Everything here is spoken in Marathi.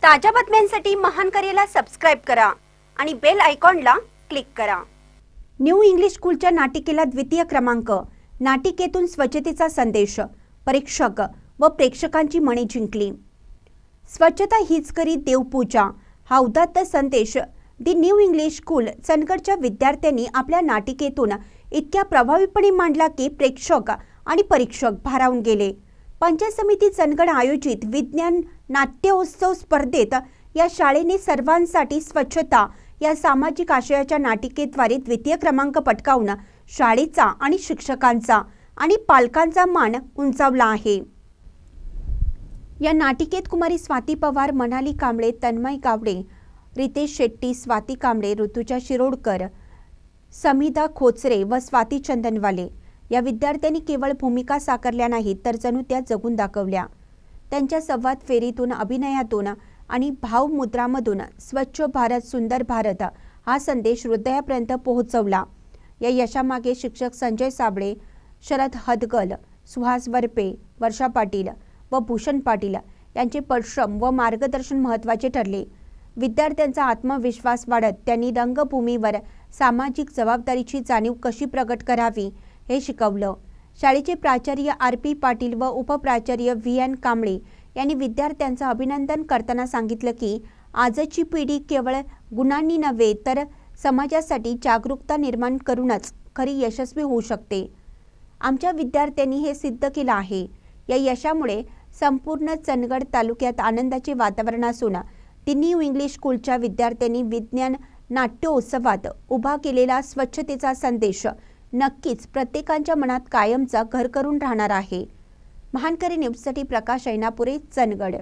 ताज्या बातम्यांसाठी महान करेला सबस्क्राइब करा आणि बेल आयकॉनला क्लिक करा। न्यू इंग्लिश स्कूलच्या नाटिकेला द्वितीय क्रमांक। नाटिकेतून स्वच्छतेचा संदेश, परीक्षक व प्रेक्षकांची मने जिंकली। स्वच्छता हीच करी देवपूजा हा उदात्त संदेश दी न्यू इंग्लिश स्कूल चंदगडच्या विद्यार्थ्यांनी आपल्या नाटिकेतून इतक्या प्रभावीपणे मांडला की प्रेक्षक आणि परीक्षक भारावून गेले। पंचायत समिती चंदगड आयोजित विज्ञान नाट्योत्सव स्पर्धेत या शाळेने सर्वांसाठी स्वच्छता या सामाजिक आशयाच्या नाटिकेद्वारे द्वितीय क्रमांक पटकावून शाळेचा आणि शिक्षकांचा आणि पालकांचा मान उंचावला आहे। या नाटिकेत कुमारी स्वाती पवार, मनाली कांबळे, तन्मय गावडे, रितेश शेट्टी, स्वाती कांबळे, ऋतुजा शिरोडकर, समिधा खोचरे व स्वाती चंदनवाले या विद्यार्थ्यांनी केवळ भूमिका साकारल्या नाहीत तर जणू त्या जगून दाखवल्या। त्यांच्या संवाद फेरीतून, अभिनयातून आणि भावमुद्रामधून स्वच्छ भारत सुंदर भारत हा संदेश हृदयापर्यंत पोहोचवला। या यशामागे शिक्षक संजय साबळे, शरद हदगल, सुहास वरपे, वर्षा पाटील व भूषण पाटील यांचे परिश्रम व मार्गदर्शन महत्त्वाचे ठरले। विद्यार्थ्यांचा आत्मविश्वास वाढत त्यांनी रंगभूमीवर सामाजिक जबाबदारीची जाणीव कशी प्रगट करावी हे शिकवलं। शाळेचे प्राचार्य आर.पी. पाटील व उपप्राचार्य व्ही.एन. कांबळे यांनी विद्यार्थ्यांचं अभिनंदन करताना सांगितलं की आजची पिढी केवळ गुणांनी नव्हे तर समाजासाठी जागरूकता निर्माण करूनच खरी यशस्वी होऊ शकते। आमच्या विद्यार्थ्यांनी हे सिद्ध केलं आहे। या यशामुळे संपूर्ण चंदगड तालुक्यात आनंदाचे वातावरण असून दी न्यू इंग्लिश स्कूलच्या विद्यार्थ्यांनी विज्ञान नाट्योत्सवात उभा केलेला स्वच्छतेचा संदेश नक्कीच प्रत्येकाच्या मनात कायमचा घर करून राहणार आहे। महानकरी न्यूजसाठी प्रकाश ऐनापुरे, चंदगड।